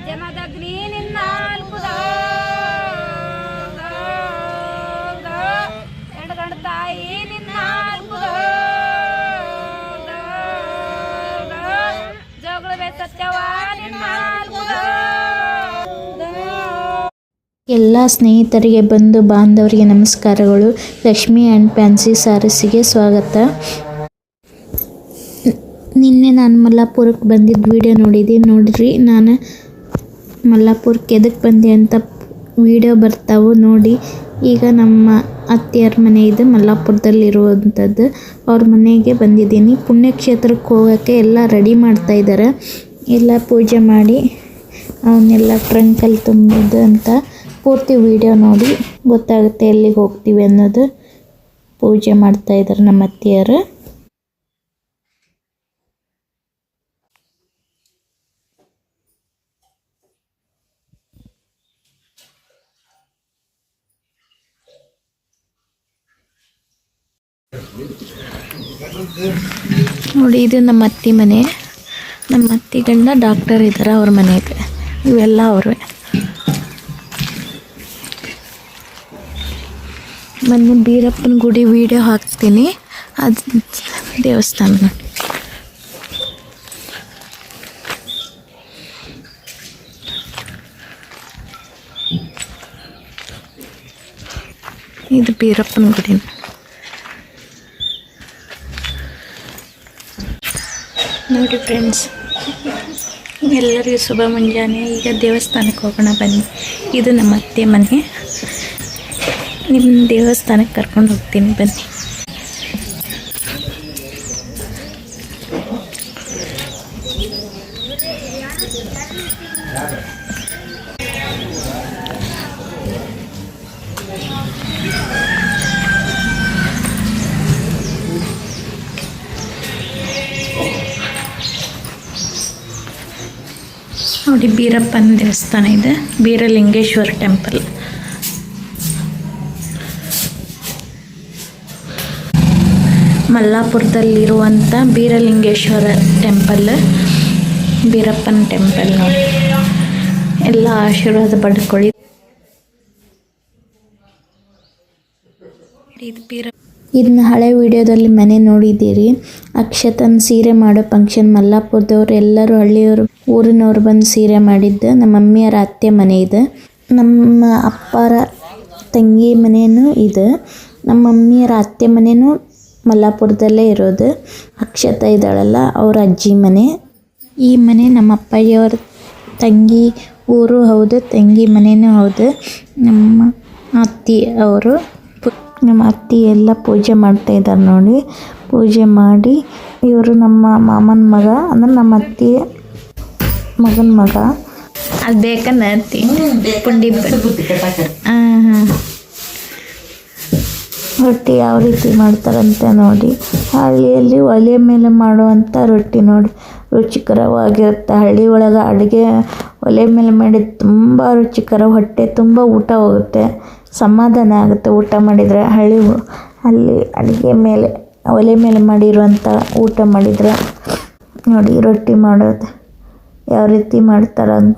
ಜಮದಗ್ನಿ ನಿನ್ನ ಗಂಡ ತಾಯಿ ನಿನ್ನ ಜೋಗಳವೆ ಸತ್ಯವ ನಿನ್ನ ಎಲ್ಲ ಸ್ನೇಹಿತರಿಗೆ ಬಂಧು ಬಾಂಧವರಿಗೆ ನಮಸ್ಕಾರಗಳು. ಲಕ್ಷ್ಮಿ ಆ್ಯಂಡ್ ಫ್ಯಾನ್ಸಿ ಸಾರೀಸಿಗೆ ಸ್ವಾಗತ. ನಿನ್ನೆ ನಾನು ಮಲ್ಲಾಪುರಕ್ಕೆ ಬಂದಿದ್ದು ವಿಡಿಯೋ ನೋಡಿರಿ. ನಾನು ಮಲ್ಲಾಪುರಕ್ಕೆ ಎದಕ್ಕೆ ಬಂದೆ ಅಂತ ವಿಡಿಯೋ ಬರ್ತಾವೆ ನೋಡಿ. ಈಗ ನಮ್ಮ ಅತ್ತೆಯರ ಮನೆ ಇದೆ ಮಲ್ಲಾಪುರದಲ್ಲಿರುವಂಥದ್ದು. ಅವ್ರ ಮನೆಗೆ ಬಂದಿದ್ದೀನಿ. ಪುಣ್ಯಕ್ಷೇತ್ರಕ್ಕೆ ಹೋಗೋಕ್ಕೆ ಎಲ್ಲ ರೆಡಿ ಮಾಡ್ತಾಯಿದ್ದಾರೆ. ಎಲ್ಲ ಪೂಜೆ ಮಾಡಿ ಅವನ್ನೆಲ್ಲ ಟ್ರಂಕಲ್ಲಿ ತುಂಬಿದ್ದು ಅಂತ ಪೂರ್ತಿ ವಿಡಿಯೋ ನೋಡಿ ಗೊತ್ತಾಗುತ್ತೆ ಎಲ್ಲಿಗೆ ಹೋಗ್ತೀವಿ ಅನ್ನೋದು. ಪೂಜೆ ಮಾಡ್ತಾಯಿದ್ದಾರೆ ನಮ್ಮ ಅತ್ತೆಯರು. ನೋಡಿ, ಇದು ನಮ್ಮ ಅತ್ತೆ ಮನೆ. ನಮ್ಮ ಅತ್ತೆ ಗಂಡ ಡಾಕ್ಟರ್ ಇದ್ದಾರೆ ಅವ್ರ ಮನೆಗೆ. ಇವೆಲ್ಲ ಅವ್ರೆ. ಮೊನ್ನೆ ಬೀರಪ್ಪನ ಗುಡಿ ವಿಡಿಯೋ ಹಾಕ್ತೀನಿ. ಅದು ದೇವಸ್ಥಾನ ನೋಡಿ. ಇದು ಬೀರಪ್ಪನ ಗುಡಿ ನೋಡಿ ಫ್ರೆಂಡ್ಸ್. ಎಲ್ಲರಿಗೂ ಶುಭ ಮುಂಜಾನೆ. ಈಗ ದೇವಸ್ಥಾನಕ್ಕೆ ಹೋಗೋಣ ಬನ್ನಿ. ಇದು ನಮ್ಮ ಅತ್ತೆ ಮನೆ. ನಿಮ್ಮ ದೇವಸ್ಥಾನಕ್ಕೆ ಕರ್ಕೊಂಡು ಹೋಗ್ತೀನಿ ಬನ್ನಿ. ನೋಡಿ, ಬೀರಪ್ಪನ ದೇವಸ್ಥಾನ ಇದೆ. ಬೀರಲಿಂಗೇಶ್ವರ ಟೆಂಪಲ್. ಮಲ್ಲಾಪುರದಲ್ಲಿರುವಂಥ ಬೀರಲಿಂಗೇಶ್ವರ ಟೆಂಪಲ್, ಬೀರಪ್ಪನ ಟೆಂಪಲ್ ನೋಡಿ. ಎಲ್ಲ ಆಶೀರ್ವಾದ ಪಡ್ಕೊಳ್ಳಿ. ಇದನ್ನ ಹಳೆ ವಿಡಿಯೋದಲ್ಲಿ ಮನೆ ನೋಡಿದ್ದೀರಿ. ಅಕ್ಷತನ ಸೀರೆ ಮಾಡೋ ಫಂಕ್ಷನ್ ಮಲ್ಲಾಪುರದವ್ರು ಎಲ್ಲರೂ ಹಳ್ಳಿಯವರು ಊರಿನವ್ರು ಬಂದು ಸೀರೆ ಮಾಡಿದ್ದು. ನಮ್ಮ ಮಮ್ಮಿಯರ ಅತ್ತೆ ಮನೆ ಇದೆ. ನಮ್ಮ ಅಪ್ಪರ ತಂಗಿ ಮನೆಯೂ ಇದೆ. ನಮ್ಮ ಮಮ್ಮಿಯರ ಅತ್ತೆ ಮನೆಯೂ ಮಲ್ಲಾಪುರದಲ್ಲೇ ಇರೋದು. ಅಕ್ಷತ ಇದ್ದಾಳಲ್ಲ, ಅವ್ರ ಅಜ್ಜಿ ಮನೆ. ಈ ಮನೆ ನಮ್ಮ ಅಪ್ಪಯ್ಯವ್ರ ತಂಗಿ ಊರು ಹೌದು, ತಂಗಿ ಮನೆಯೂ ಹೌದು. ನಮ್ಮ ಅತ್ತಿ ಅವರು, ನಮ್ಮ ಅತ್ತಿ ಎಲ್ಲ ಪೂಜೆ ಮಾಡ್ತಾಯಿದ್ದಾರೆ ನೋಡಿ. ಪೂಜೆ ಮಾಡಿ ಇವರು ನಮ್ಮ ಮಾಮನ ಮಗ, ಅಂದ್ರೆ ನಮ್ಮ ಅತ್ತಿ ಮಗನ ಮಗ. ಅದು ಬೇಕನ್ನ ಅತ್ತಿ ಪುಂಡಿ. ರೊಟ್ಟಿ ಯಾವ ರೀತಿ ಮಾಡ್ತಾರಂತೆ ನೋಡಿ. ಹಳ್ಳಿಯಲ್ಲಿ ಒಲೆ ಮೇಲೆ ಮಾಡುವಂಥ ರೊಟ್ಟಿ ನೋಡಿ, ರುಚಿಕರವಾಗಿರುತ್ತೆ. ಹಳ್ಳಿ ಒಳಗೆ ಅಡುಗೆ ಒಲೆ ಮೇಲೆ ಮಾಡಿದ ತುಂಬ ರುಚಿಕರ. ಹೊಟ್ಟೆ ತುಂಬ ಊಟ ಹೋಗುತ್ತೆ, ಸಮಾಧಾನ ಆಗುತ್ತೆ ಊಟ ಮಾಡಿದರೆ. ಅಲ್ಲಿ ಅಡುಗೆ ಮೇಲೆ ಒಲೆ ಮೇಲೆ ಮಾಡಿರುವಂಥ ಊಟ ಮಾಡಿದರೆ ನೋಡಿ. ರೊಟ್ಟಿ ಮಾಡೋದು ಯಾವ ರೀತಿ ಮಾಡ್ತಾರಂತ,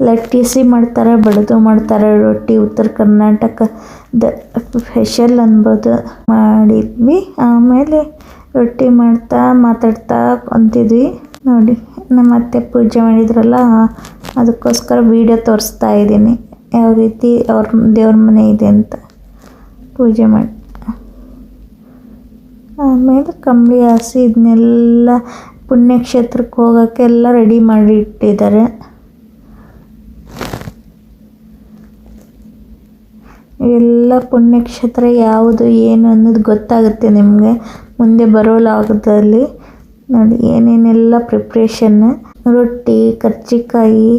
ಲಟ್ಟಿಸಿ ಮಾಡ್ತಾರೆ, ಬಡಿದು ಮಾಡ್ತಾರೆ. ರೊಟ್ಟಿ ಉತ್ತರ ಕರ್ನಾಟಕದ ಸ್ಪೆಷಲ್ ಅನ್ಬೋದು. ಮಾಡಿದ್ವಿ. ಆಮೇಲೆ ರೊಟ್ಟಿ ಮಾತಾಡ್ತಾ ಅಂತಿದ್ವಿ ನೋಡಿ. ನಮ್ಮ ಅತ್ತೆ ಪೂಜೆ ಮಾಡಿದ್ರಲ್ಲ, ಅದಕ್ಕೋಸ್ಕರ ವೀಡಿಯೋ ತೋರಿಸ್ತಾ ಇದ್ದೀನಿ ಯಾವ ರೀತಿ ಅವ್ರ ದೇವ್ರ ಮನೆ ಇದೆ ಅಂತ. ಪೂಜೆ ಮಾಡಿ ಆಮೇಲೆ ಕಂಬಳಿ ಹಾಸಿ ಇದನ್ನೆಲ್ಲ ಪುಣ್ಯಕ್ಷೇತ್ರಕ್ಕೆ ಹೋಗೋಕ್ಕೆಲ್ಲ ರೆಡಿ ಮಾಡಿ ಇಟ್ಟಿದ್ದಾರೆ. ಎಲ್ಲ ಪುಣ್ಯಕ್ಷೇತ್ರ ಯಾವುದು ಏನು ಅನ್ನೋದು ಗೊತ್ತಾಗುತ್ತೆ ನಿಮಗೆ ಮುಂದೆ ಬರೋ ಲಾಗದಲ್ಲಿ ನೋಡಿ. ಏನೇನೆಲ್ಲ ಪ್ರಿಪ್ರೇಷನ್, ರೊಟ್ಟಿ, ಕರ್ಜಿಕಾಯಿ,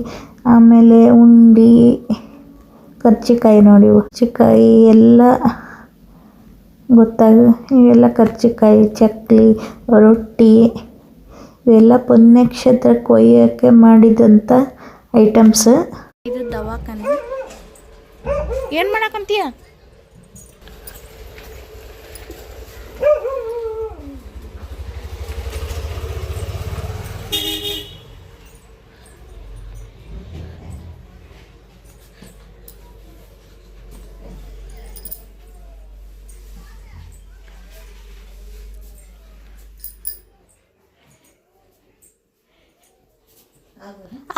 ಆಮೇಲೆ ಉಂಡಿ, ಕರ್ಜಿಕಾಯಿ ನೋಡಿ, ಕರ್ಜಿಕಾಯಿ ಎಲ್ಲ ಇವೆಲ್ಲ ಕರ್ಜಿಕಾಯಿ, ಚಕ್ಲಿ, ರೊಟ್ಟಿ ಇವೆಲ್ಲ ಪುಣ್ಯಕ್ಷೇತ್ರಕ್ಕೆ ಒಯ್ಯೋಕ್ಕೆ ಮಾಡಿದಂಥ ಐಟಮ್ಸ್. ಇದು ದವಾಖಾನೆ. ಏನು ಮಾಡಕ್ಕಂತೀಯ?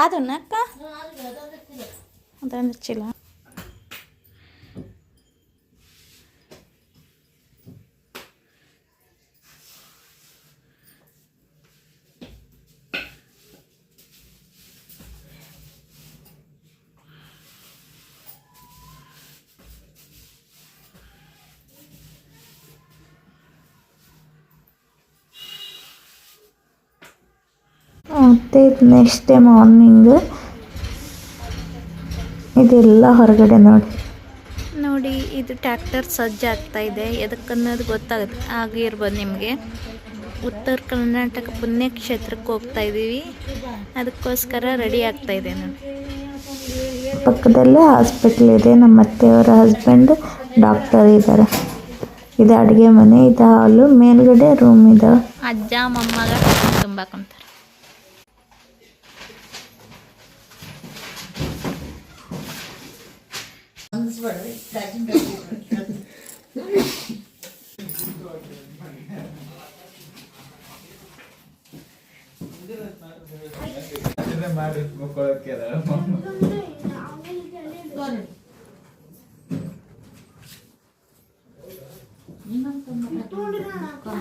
ಅದನ್ನ ಅಕ್ಕ ಅದೊಂದು ಚೀಲ. ಮತ್ತು ನೆಕ್ಸ್ಟ್ ಡೇ ಮಾರ್ನಿಂಗ್ ಇದೆಲ್ಲ ಹೊರಗಡೆ ನೋಡಿ ಇದು ಟ್ರ್ಯಾಕ್ಟರ್ ಸಜ್ಜಾಗ್ತಾ ಇದೆ. ಎದಕ್ಕನ್ನೋದು ಗೊತ್ತಾಗುತ್ತೆ ಆಗಿರ್ಬೋದು ನಿಮಗೆ. ಉತ್ತರ ಕರ್ನಾಟಕ ಪುಣ್ಯಕ್ಷೇತ್ರಕ್ಕೆ ಹೋಗ್ತಾ ಇದ್ದೀವಿ, ಅದಕ್ಕೋಸ್ಕರ ರೆಡಿ ಆಗ್ತಾ ಇದೆ ನೋಡಿ. ಪಕ್ಕದಲ್ಲೇ ಹಾಸ್ಪಿಟ್ಲ್ ಇದೆ. ನಮ್ಮ ಅತ್ತೆಯವರ ಹಸ್ಬೆಂಡ್ ಡಾಕ್ಟರ್ ಇದ್ದಾರೆ. ಇದು ಅಡುಗೆ ಮನೆ, ಇದು ಹಾಲು, ಮೇಲ್ಗಡೆ ರೂಮ್ ಇದಾವೆ. ಅಜ್ಜ ಮೊಮ್ಮಗ ತುಂಬಾಕೊಂತಾರೆ.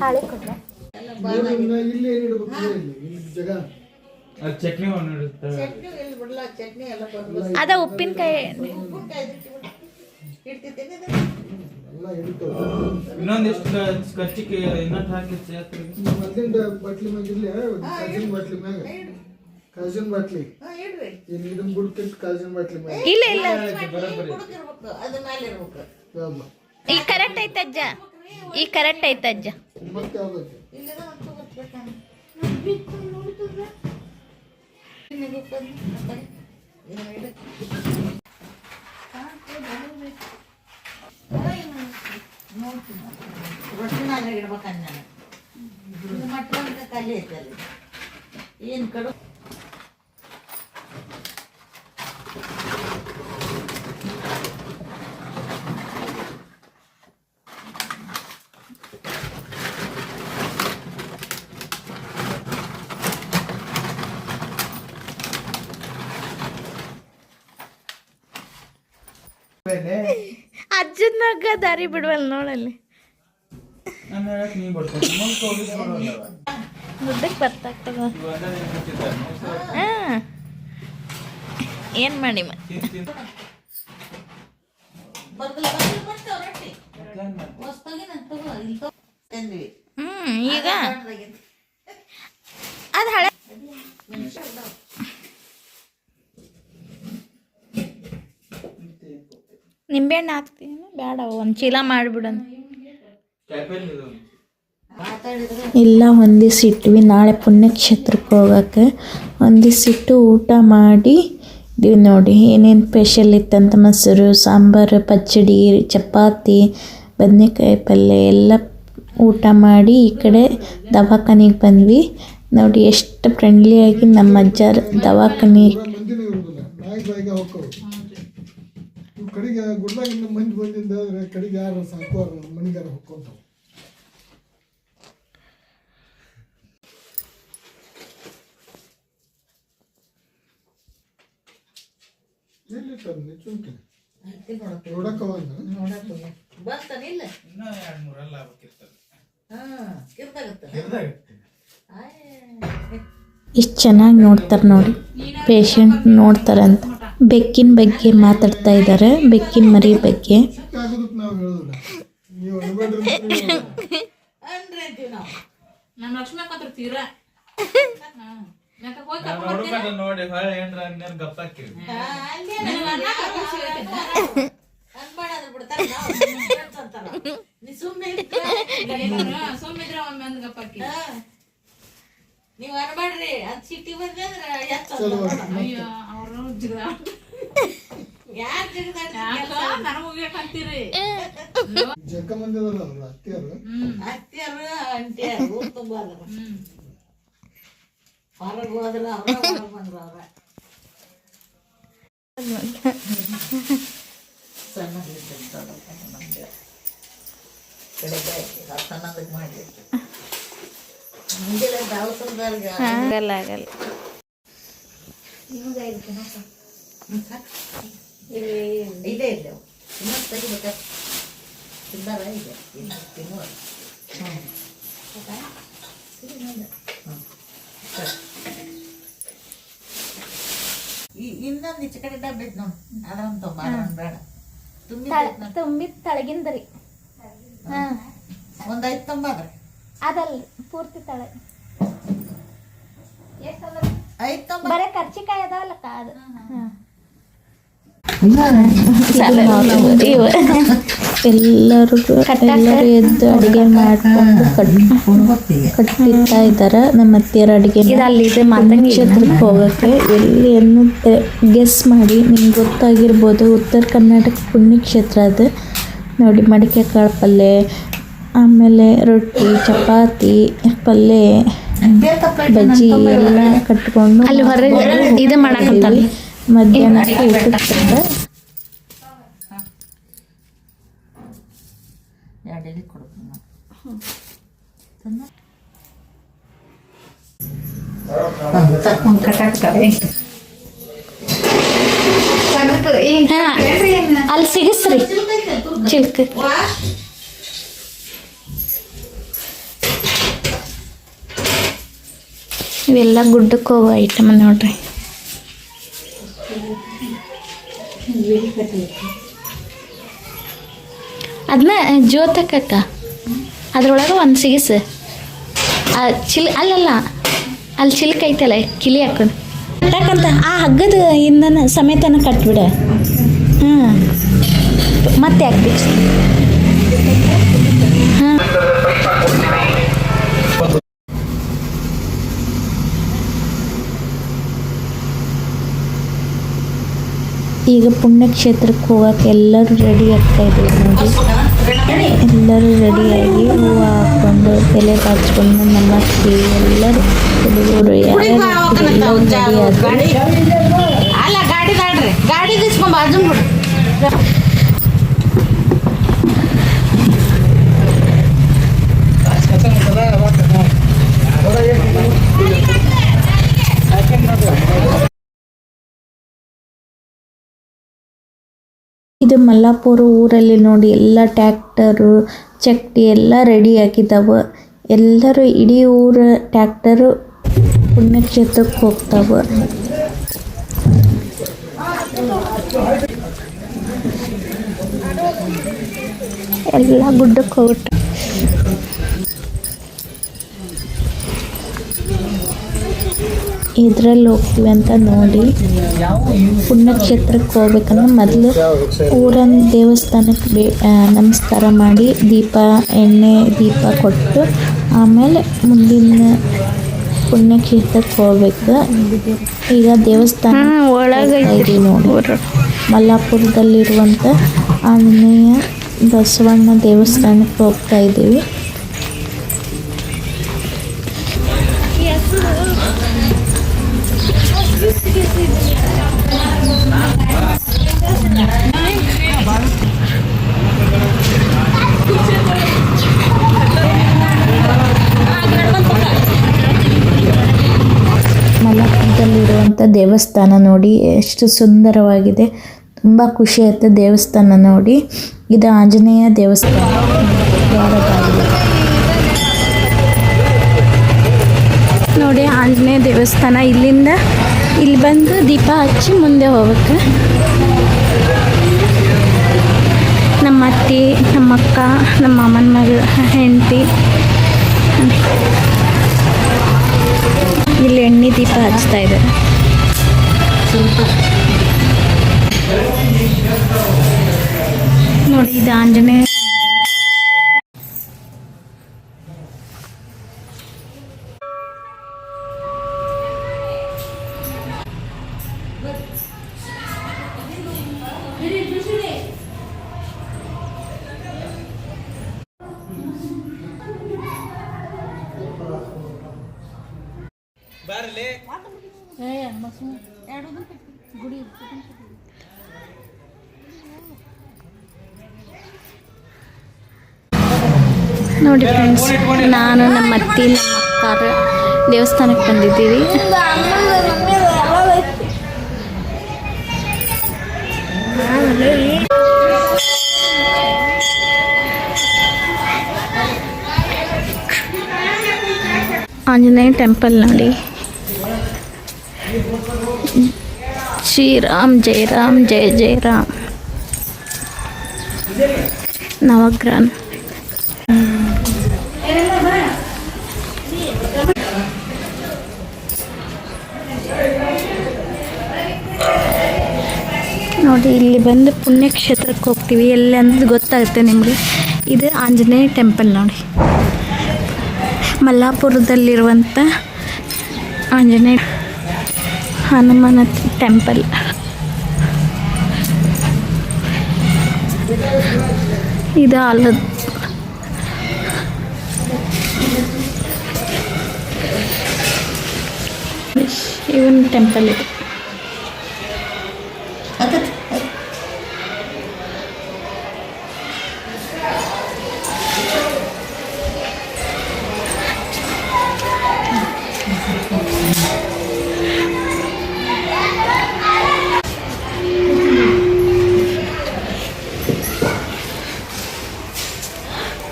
ಹಾಳೆ ಕೊಡ್ರೆ ಅದ ಉಪ್ಪಿನಕಾಯಿ ಇನ್ನೊಂದಿಷ್ಟು ಖರ್ಚಿಗೆ ಇನ್ನೊಂದು ಹಾಕಿ ಬಟ್ಲಿ ಕಾಜಿನ ಬಾಟ್ಲಿ ಇದನ್ನ ಗುಡ್ಕಿಟ್ಟು ಕಾಜಿನ ಬಾಟ್ಲಿ ಇಲ್ಲ ಇಲ್ಲ ಈ ಕರೆಕ್ಟ್ ಐತೆ ಅಜ್ಜ, ಈ ಕರೆಕ್ಟ್ ಐತೆ ಅಜ್ಜ. ಮತ್ತೆ ಯಾವ್ದಕ್ಕೆ ಏನು ಕಡು ಅಜ್ಜನಾಗ ದಾರಿ ಬಿಡುವಲ್ಲ ನೋಡಲ್ಲಿ. ಮುದ್ದಕ್ಕೆ ಬರ್ತಾಗ್ತದ. ಏನು ಮಾಡಿ ಈಗ ಅದು ಹಳೆ ನಿಂಬೆಹಣ್ಣು ಹಾಕ್ತೀನಿ ಬೇಡ, ಒಂದು ಚೀಲ ಮಾಡಿಬಿಡೋಣ. ಎಲ್ಲ ಹೊಂದಿಸಿಟ್ವಿ. ನಾಳೆ ಪುಣ್ಯಕ್ಷೇತ್ರಕ್ಕೆ ಹೋಗೋಕ್ಕೆ ಹೊಂದಿಸಿಟ್ಟು ಊಟ ಮಾಡಿ ಇದೀವಿ ನೋಡಿ. ಏನೇನು ಸ್ಪೆಷಲ್ ಇತ್ತಂತ ಮೊಸರು, ಸಾಂಬಾರು, ಪಚ್ಚಡಿ, ಚಪಾತಿ, ಬದನೆಕಾಯಿ ಪಲ್ಯ ಎಲ್ಲ ಊಟ ಮಾಡಿ ಈ ಕಡೆ ದವಾಖಾನೆಗೆ ಬಂದ್ವಿ. ನೋಡಿ ಎಷ್ಟು ಫ್ರೆಂಡ್ಲಿಯಾಗಿ ನಮ್ಮ ಅಜ್ಜ ದವಾಖಾನೆ ಕಡೆಗೆ ಗುಡ್ಲಾಗಿಂದ ಮಂದಿ ಬಂದಿಂದ ಕಡೆಗೆ ಯಾರು ಸಾಕು ಮನೆಗಾರ ಹೊಕ್ಕೊಂತಾವ. ಎಷ್ಟು ಚೆನ್ನಾಗಿ ನೋಡ್ತಾರೆ ನೋಡಿ, ಪೇಷಂಟ್ ನೋಡ್ತಾರಂತ. ಬೆಕ್ಕಿನ ಬಗ್ಗೆ ಮಾತಾಡ್ತಾ ಇದ್ದಾರೆ, ಬೆಕ್ಕಿನ ಮರಿ ಬಗ್ಗೆ. ನಮ್ಮ ಲಕ್ಷ್ಮಿ ತೀರಾ ನೋಡಿ ನೀವು ಅನ್ಬೇಡ್ರಿ, ಅದು ಸಿಟಿ ಬಂದ್ರೆ ಅವರು ಯಾರು ನನಗಂತೀರಿ ಜಕ್ಕ ಮಂದಿರಲ್ಲ ಅತ್ತಿಯರು ಅಂಟಿಯರು ಊರು ತುಂಬ ಹೊರಗೆ ಹೋದ್ರ ಅವ್ರ ಬಂದ್ರ ಅವ್ರ ಕಡೆಗೆ ಸಣ್ಣದಕ್ಕೆ ಮಾಡಿ ಮುಂಜಾನೆ ದಾವಸಂದರ್ಗ ಆಗಲ್ಲ ಆಗಲ್ಲ. ಇದೇ ಇಲ್ಲ ಇನ್ನೊಂದು ತೆಗಿಬೇಕಾ ತಿಂದಾರ ಇದೆ ತಿನ್ನುವ ಇನ್ನೊಂದು ಈಚೆ ಕಡೆ ಡಬ್ಬ ಐತೆ ನೋಡಿ ಅದಂತ ಬೇಡ ತುಂಬಿದ ತಳಗಿಂದ್ರಿ ಒಂದು ಐದು ತೊಂಬಾದ್ರೆ ಅದಲ್ಲ ಪೂರ್ತಿ ತಳ ಐದು ತೊಂಬ ಬರೇ ಕರ್ಚಿಕಾಯಿ ಅದಾವಲ್ಲಕ್ಕ ಅದು ಎಲ್ಲರಿಗೂ ಎದ್ದು ಅಡಿಗೆ ಮಾಡ್ಕೊಂಡು ಕಟ್ಟಿರ್ತಾ ಇದ್ದಾರೆ ನಮ್ಮ ಅತ್ತಿಯರ ಅಡಿಗೆ ಕ್ಷೇತ್ರಕ್ಕೆ ಹೋಗಕ್ಕೆ ಎಲ್ಲಿ ಅನ್ನು ಗೆಸ್ ಮಾಡಿ ನಿಮ್ಗೆ ಗೊತ್ತಾಗಿರ್ಬೋದು. ಉತ್ತರ ಕರ್ನಾಟಕ ಪುಣ್ಯಕ್ಷೇತ್ರ ಅದು ನೋಡಿ. ಮಡಿಕೆ ಕಾಳು ಪಲ್ಯ, ಆಮೇಲೆ ರೊಟ್ಟಿ, ಚಪಾತಿ, ಪಲ್ಯ, ಬಜ್ಜಿ ಎಲ್ಲ ಕಟ್ಕೊಂಡು ಅಲ್ಲಿ ಹೊರಗೆ ಇದು ಮಾಡಕ್ಕೆ ಮಧ್ಯಾಹ್ನಕ್ಕೆ ಊಟಕ್ಕೆ ಎರಡೆಲೆ ಕೊಡ್ತೀನಿ ಅಲ್ಲಿ ಸಿಗಿಸ್ರಿ ಚಿಲ್ಕ. ಇವೆಲ್ಲ ಗುಡ್ಡಕ್ಕೆ ಹೋಗೋ ಐಟಮ್ ನೋಡ್ರಿ. ಅದನ್ನ ಜೋತಕ್ಕ ಅದ್ರೊಳಗೆ ಒಂದು ಸಿಗಿಸು ಅಲ್ಲಲ್ಲ ಅಲ್ಲಿ ಚಿಲ್ಕ ಐತಲ್ಲ ಕಿಲಿ ಹಾಕೊಂಡು ಯಾಕಂತ ಆ ಹಗ್ಗದ ಇಂದನ ಸಮೇತನ ಕಟ್ಬಿಡ. ಹಾಂ ಮತ್ತೆ ಹಾಕ್ಬೇಕು. ಹಾಂ ಈಗ ಪುಣ್ಯಕ್ಷೇತ್ರಕ್ಕೆ ಹೋಗಕ್ಕೆ ಎಲ್ಲರೂ ರೆಡಿ ಆಗ್ತಾ ಇದ್ದೀವಿ ನೋಡಿ. ಎಲ್ಲರೂ ರೆಡಿಯಾಗಿ ಹೂವು ಹಾಕ್ಕೊಂಡು ತಲೆ ಬಾಚ್ಕೊಂಡು ನಮ್ಮ ಅತ್ತಿ ಎಲ್ಲರೂ ಹುಡುಗರು ಯಾರ್ಯಾರು ರೆಡಿ ಆದ್ರು. ಅಲ್ಲ ಗಾಡಿ ದಾಡ್ರಿ ಗಾಡಿ ದಿಸ್ಕೊಂಡ್ ಬಾಜು ಬಿಡು. ಇದು ಮಲ್ಲಾಪುರ ಊರಲ್ಲಿ ನೋಡಿ. ಎಲ್ಲ ಟ್ಯಾಕ್ಟರು ಚಕ್ಡಿ ಎಲ್ಲ ರೆಡಿ ಆಗಿದ್ದಾವೆ. ಎಲ್ಲರೂ ಇಡೀ ಊರ ಟ್ಯಾಕ್ಟರು ಪುಣ್ಯಕ್ಷೇತ್ರಕ್ಕೆ ಹೋಗ್ತಾವೆ. ಎಲ್ಲ ಗುಡ್ಡಕ್ಕೆ ಹೋಗ್ಬಿಟ್ಟು ಇದ್ರಲ್ಲಿ ಹೋಗ್ತೀವಿ ಅಂತ ನೋಡಿ. ಪುಣ್ಯಕ್ಷೇತ್ರಕ್ಕೆ ಹೋಗ್ಬೇಕಂದ್ರೆ ಮೊದಲು ಊರನ್ನ ದೇವಸ್ಥಾನಕ್ಕೆ ನಮಸ್ಕಾರ ಮಾಡಿ ಎಣ್ಣೆ ದೀಪ ಕೊಟ್ಟು ಆಮೇಲೆ ಮುಂದಿನ ಪುಣ್ಯಕ್ಷೇತ್ರಕ್ಕೆ ಹೋಗ್ಬೇಕು. ಈಗ ದೇವಸ್ಥಾನ ಒಳಗೆ ನೋಡಿ. ಮಲ್ಲಾಪುರದಲ್ಲಿರುವಂಥ ಆಂಜನೇಯ ಬಸವಣ್ಣ ದೇವಸ್ಥಾನಕ್ಕೆ ಹೋಗ್ತಾ ಇದ್ದೀವಿ. ಮಲ್ಲಾಪುರದಲ್ಲಿರುವಂಥ ದೇವಸ್ಥಾನ ನೋಡಿ ಎಷ್ಟು ಸುಂದರವಾಗಿದೆ. ತುಂಬ ಖುಷಿ ಆಯ್ತು ದೇವಸ್ಥಾನ ನೋಡಿ. ಇದು ಆಂಜನೇಯ ದೇವಸ್ಥಾನ. ನೋಡಿ ಆಂಜನೇಯ ದೇವಸ್ಥಾನ. ಇಲ್ಲಿಂದ ಇಲ್ಲಿ ಬಂದು ದೀಪ ಹಚ್ಚಿ ಮುಂದೆ ಹೋಗ್ಬೇಕು. ನಮ್ಮ ಅತ್ತಿ, ನಮ್ಮ ಅಕ್ಕ, ನಮ್ಮ ಮಾಮನ ಮಗಳು ಹೆಂಡತಿ ಇಲ್ಲಿ ಎಣ್ಣೆ ದೀಪ ಹಚ್ತಾ ಇದ್ದಾರೆ. ನೋಡಿ ಇದು ಆಂಜನೇಯ. ನೋಡಿ ಫ್ರೆಂಡ್ಸ್, ನಾನು ನಮ್ಮ ಅತ್ತಿ ನಮ್ಮ ಅಕ್ಕಾರ ದೇವಸ್ಥಾನಕ್ಕೆ ಬಂದಿದ್ದೀವಿ. ಆಂಜನೇಯ ಟೆಂಪಲ್ ನೋಡಿ. ಶ್ರೀರಾಮ್ ಜಯ ರಾಮ್ ಜಯ ಜಯ ರಾಮ್. ನವಗ್ರಹ ನೋಡಿ. ಇಲ್ಲಿ ಬಂದು ಪುಣ್ಯಕ್ಷೇತ್ರಕ್ಕೆ ಹೋಗ್ತೀವಿ. ಎಲ್ಲಿ ಅನ್ನೋದು ಗೊತ್ತಾಗುತ್ತೆ ನಿಮಗೆ. ಇದು ಆಂಜನೇಯ ಟೆಂಪಲ್ ನೋಡಿ, ಮಲ್ಲಾಪುರದಲ್ಲಿರುವಂಥ ಆಂಜನೇಯ ಹನುಮನ ಟೆಂಪಲ್. ಇದು ಆಲದ ಶಿವನ ಟೆಂಪಲ್ ಇದೆ.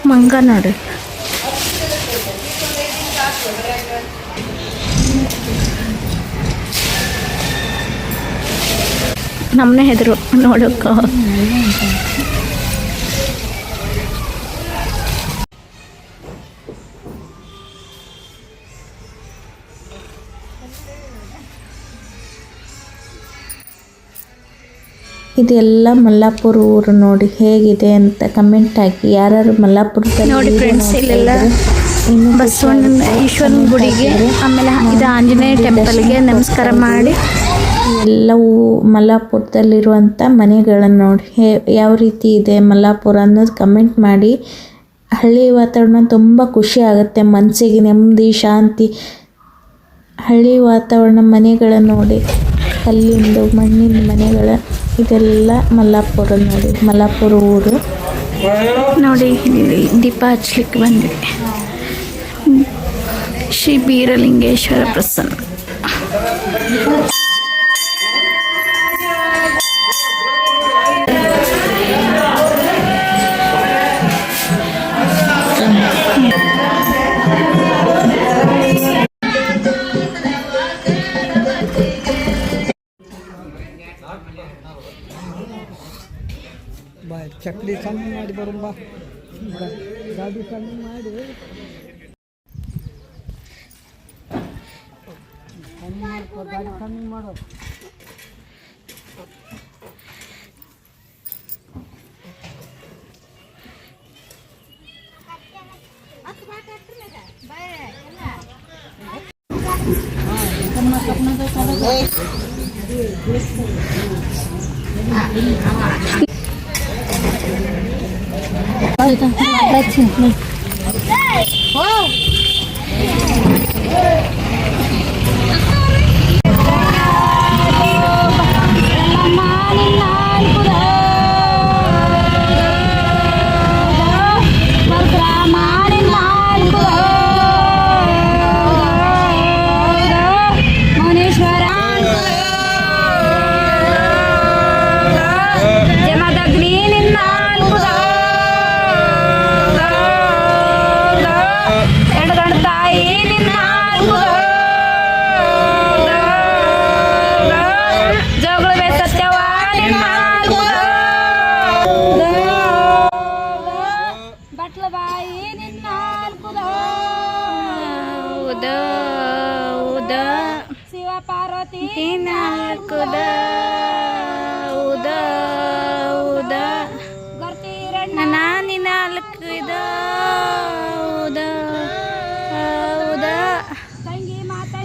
ಮಂಗ ನೋಡಿ. ನಮ್ಮನೆ ಹೆದರು ನೋಡೋಕೆ. ಇದೆಲ್ಲ ಮಲ್ಲಾಪುರ ಊರು ನೋಡಿ. ಹೇಗಿದೆ ಅಂತ ಕಮೆಂಟ್ ಹಾಕಿ. ಯಾರು ಮಲ್ಲಾಪುರದಲ್ಲಿ ನೋಡಿ ಫ್ರೆಂಡ್ಸ್. ಇಲ್ಲೆಲ್ಲ ಬಸವಣ್ಣ ಈಶ್ವರನ ಗುಡಿಗೆ, ಆಮೇಲೆ ಇದು ಆಂಜನೇಯ ಟೆಂಪಲ್ಗೆ ನಮಸ್ಕಾರ ಮಾಡಿ ಎಲ್ಲವೂ ಮಲ್ಲಾಪುರದಲ್ಲಿರುವಂಥ ಮನೆಗಳನ್ನು ನೋಡಿ ಯಾವ ರೀತಿ ಇದೆ ಮಲ್ಲಾಪುರ ಅನ್ನೋದು ಕಮೆಂಟ್ ಮಾಡಿ. ಹಳ್ಳಿ ವಾತಾವರಣ ತುಂಬ ಖುಷಿ ಆಗುತ್ತೆ, ಮನಸ್ಸಿಗೆ ನೆಮ್ಮದಿ ಶಾಂತಿ. ಹಳ್ಳಿ ವಾತಾವರಣ ಮನೆಗಳನ್ನು ನೋಡಿ, ಕಲ್ಲಿಂದು ಮಣ್ಣಿನ ಮನೆಗಳ. ಇದೆಲ್ಲ ಮಲ್ಲಾಪುರ ನೋಡಿ, ಮಲ್ಲಾಪುರ ಊರು ನೋಡಿ. ದೀಪ ಹಚ್ಲಿಕ್ಕೆ ಬಂದಿದೆ. ಶ್ರೀ ಬೀರಲಿಂಗೇಶ್ವರ ಪ್ರಸನ್ನ. ಚಕ್ಲಿ ಸಣ್ಣ ಮಾಡಿ ಬರುಂಬ ಗಾಡಿ ಸಣ್ಣ ಮಾಡಿ ಗಾಡಿ ಸಣ್ಣ ಮಾಡೋ.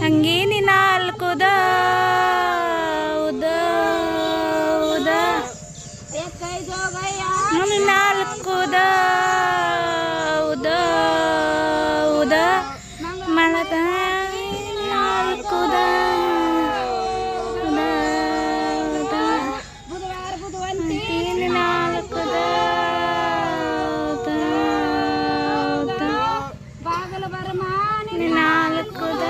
ಹಂಗೇನಿ ನಾಲ್ಕುದ ನಾಲ್ಕುದ ಮಳದ ನಾಲ್ಕುದ ನಾಲ್ಕುದ ಬಾಗಲ ಬರಮಾನಿ ನಾಲ್ಕುದ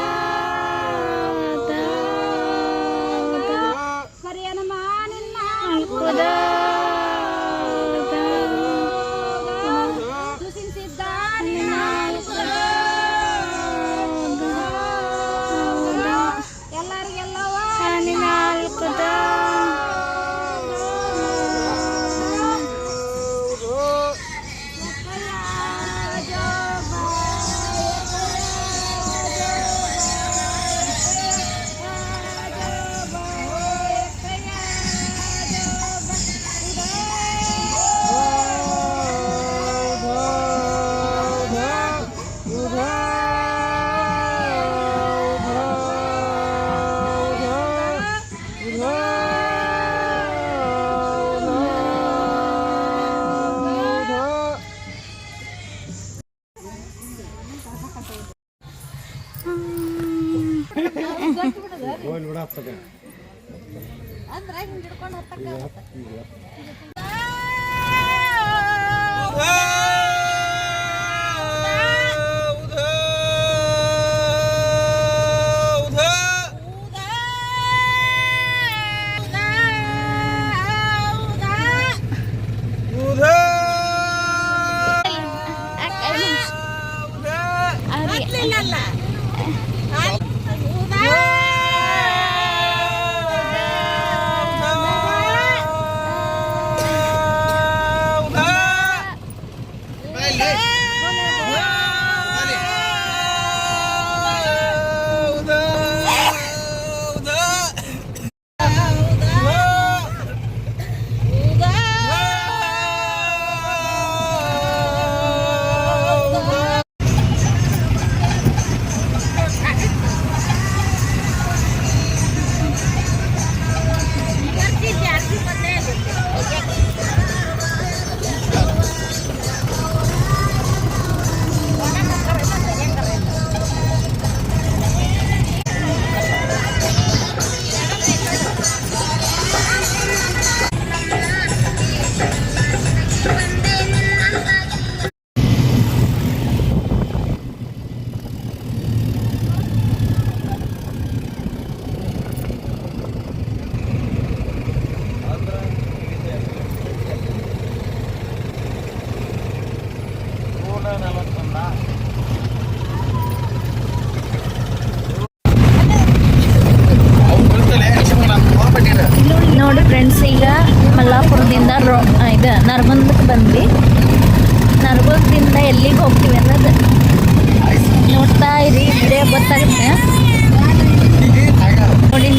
ಅಂದ್ರೆ ಹಿಂಗೆ ಹಿಡ್ಕೊಂಡು ಹತ್ತಕ್ಕೆ ನೋಡಿ ಫ್ರೆಂಡ್ಸ್, ಈಗ ಮಲ್ಲಾಪುರದಿಂದ ಇದು ನರಗುಂದಕ್ಕೆ ಬಂದ್ವಿ. ನರಗುಂದದಿಂದ ಎಲ್ಲಿಗೆ ಹೋಗ್ತೀವಿ ಅನ್ನೋದು ನೋಡ್ತಾ ಇರಿ, ವಿಡಿಯೋ ಗೊತ್ತಾಗುತ್ತೆ ನೋಡಿ.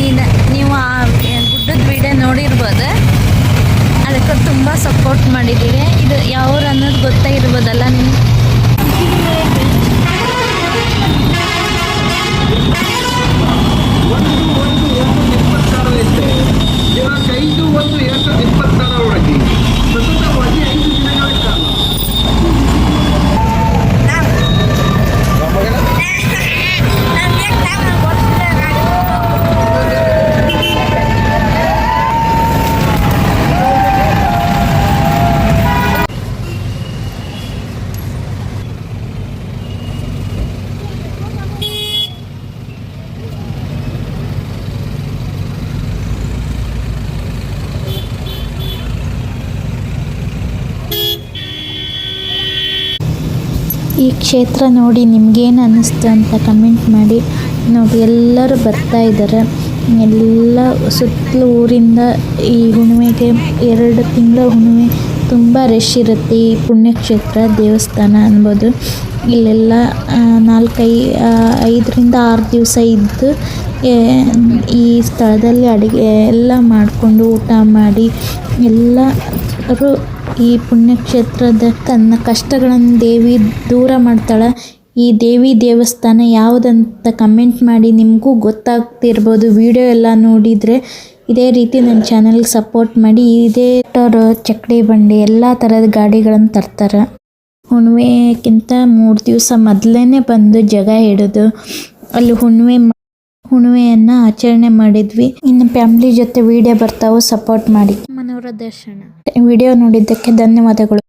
ನೀವು ಆ ಗುಡ್ಡದ ವಿಡಿಯೋ ನೋಡಿರ್ಬೋದು, ಅದಕ್ಕೆ ತುಂಬ ಸಪೋರ್ಟ್ ಮಾಡಿದ್ದೀವಿ. ಇದು ಯಾವ್ರು ಅನ್ನೋದು ಗೊತ್ತಾಗಿರ್ಬೋದಲ್ಲ ನಿಮ್ಗೆ. ಈ ಕ್ಷೇತ್ರ ನೋಡಿ ನಿಮಗೇನು ಅನ್ನಿಸ್ತು ಅಂತ ಕಮೆಂಟ್ ಮಾಡಿ. ನೋಡಿ ಎಲ್ಲರೂ ಬರ್ತಾ ಇದ್ದಾರೆ, ಎಲ್ಲ ಸುತ್ತಲೂ ಊರಿಂದ ಈ ಹುಣ್ಣಿಮೆಗೆ 2 ತಿಂಗಳ ಹುಣ್ಣಿಮೆ ತುಂಬ ರಶ್ ಇರುತ್ತೆ. ಈ ಪುಣ್ಯಕ್ಷೇತ್ರ ದೇವಸ್ಥಾನ ಅನ್ಬೋದು. ಇಲ್ಲೆಲ್ಲ 5ರಿಂದ 6 ದಿವಸ ಇದ್ದು ಈ ಸ್ಥಳದಲ್ಲಿ ಅಡುಗೆ ಎಲ್ಲ ಮಾಡಿಕೊಂಡು ಊಟ ಮಾಡಿ ಎಲ್ಲರೂ ಈ ಪುಣ್ಯಕ್ಷೇತ್ರದ ತನ್ನ ಕಷ್ಟಗಳನ್ನು ದೇವಿ ದೂರ ಮಾಡ್ತಾಳೆ. ಈ ದೇವಿ ದೇವಸ್ಥಾನ ಯಾವುದಂತ ಕಮೆಂಟ್ ಮಾಡಿ. ನಿಮಗೂ ಗೊತ್ತಾಗ್ತಿರ್ಬೋದು ವಿಡಿಯೋ ಎಲ್ಲ ನೋಡಿದರೆ. ಇದೇ ರೀತಿ ನನ್ನ ಚಾನಲ್ಗೆ ಸಪೋರ್ಟ್ ಮಾಡಿ. ಇದೇ ಚಕ್ಕಡಿ ಬಂಡಿ ಎಲ್ಲ ಥರದ ಗಾಡಿಗಳನ್ನು ತರ್ತಾರೆ. ಹುಣ್ಣಿಮೆಗಿಂತ 3 ದಿವಸ ಮೊದಲೇ ಬಂದು ಜಾಗ ಹಿಡಿದು ಅಲ್ಲಿ ಹುಣ್ಣಿಮೆಯನ್ನು ಆಚರಣೆ ಮಾಡಿದ್ವಿ. ಇನ್ನು ಫ್ಯಾಮಿಲಿ ಜೊತೆ ವಿಡಿಯೋ ಬರ್ತಾವೆ, ಸಪೋರ್ಟ್ ಮಾಡಿ. ಮನೋರ ದರ್ಶನ ವಿಡಿಯೋ ನೋಡಿದ್ದಕ್ಕೆ ಧನ್ಯವಾದಗಳು.